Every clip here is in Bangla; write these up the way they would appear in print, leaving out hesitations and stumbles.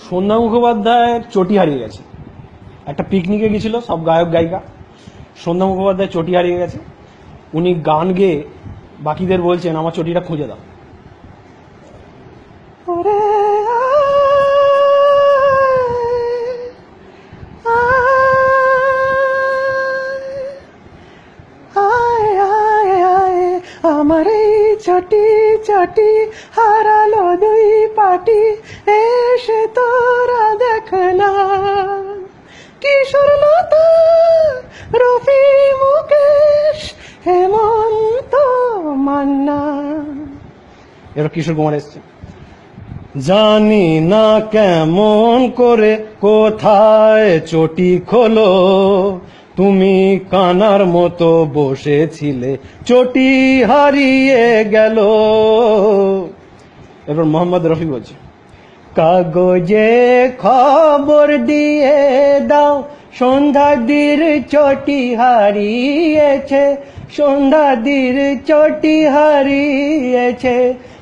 সন্ধ্যা মুখোপাধ্যায়ের চটি হারিয়ে গেছে। একটা পিকনিকে গেছিল সব গায়ক গায়িকা, সন্ধ্যা মুখোপাধ্যায় চটি হারিয়ে গেছে। উনি গান গেয়ে বাকিদের বলছেন আমার চটিটা খুঁজে দাও। আমার এই চটি চটি হারালো দুই পাটি, এসে তোরা দেখ না। কিশোর লতা, রফি, মুকেশ, হেমন্ত, মান্না। এবার কিশোর কুমার এসছে। জানি না কেমন করে কোথায় চটি খোলো, তুমি কানার মতো বসেছিলে চটি হারিয়ে গেল। এবার মোহাম্মদ রফি বলছে, কাগজে খবর দিয়ে দাও সন্ধ্যাদির চটি হারিয়েছে, সন্ধ্যাদির চটি হারিয়েছে।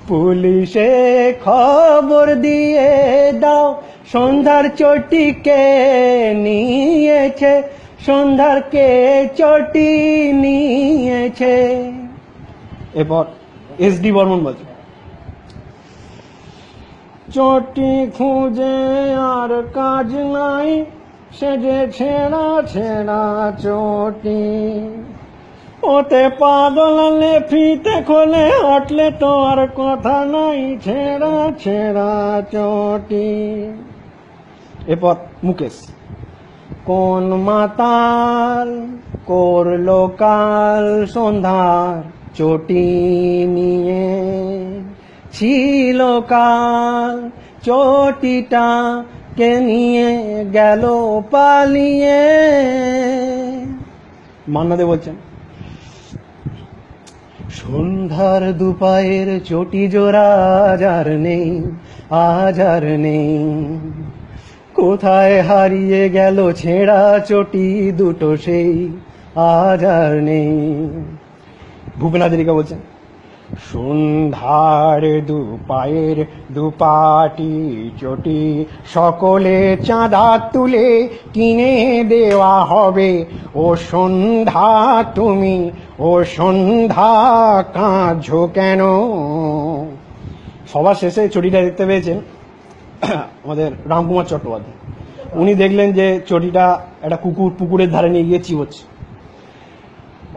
পুলিশে খবর দিয়ে দাও সন্ধ্যার চটি কে নিয়েছে, সন্ধ্যার কে চটি নিয়েছে। এরপর এস.ডি. বর্মন বলছে, চটি খুঁজে আর কাজ নাই, সে যে ছেঁড়া ছেঁড়া চটি। ওতে পাদলালে ফিতে খোলে, হাঁটলে তো আর কথা নাই, ছেঁড়া ছেঁড়া চটি। এরপর মুকেশ, কোন মাতাল করলো কাল সন্ধ্যার চটি নিয়ে, ছিল কাল চটিটা কে নিয়ে গেল পালিয়ে। মান্না দে বলছেন, সন্ধ্যার দুপায়ের চটি জোড়া আজ আর নেই, আজ আর নেই। কোথায় হারিয়ে গেল ছেঁড়া চটি দুটো সেই, আজ আর নেই। ভূপেন হাজারিকা বলছেন, সন্ধ্যার দুপায়ের দুপাটি চটি সকলে চাঁদা তুলে কিনে দেওয়া হবে। ও সন্ধ্যা তুমি, ও সন্ধ্যা কাঁদছো কেন? সবার শেষে চটিটা দেখতে পেয়েছেন আমাদের রামকুমার চট্টোপাধ্যায়। উনি দেখলেন যে চটিটা একটা পুকুরের ধারে নিয়ে গিয়ে চিবোচ্ছে।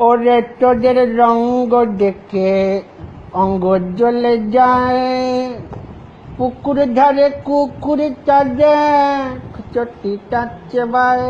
ওরে তোদের রঙ্গ দেখে অঙ্গ জ্বলে যায়, পুকুরের ধারে কুকুরটা দেখ চটিটা চেবায়।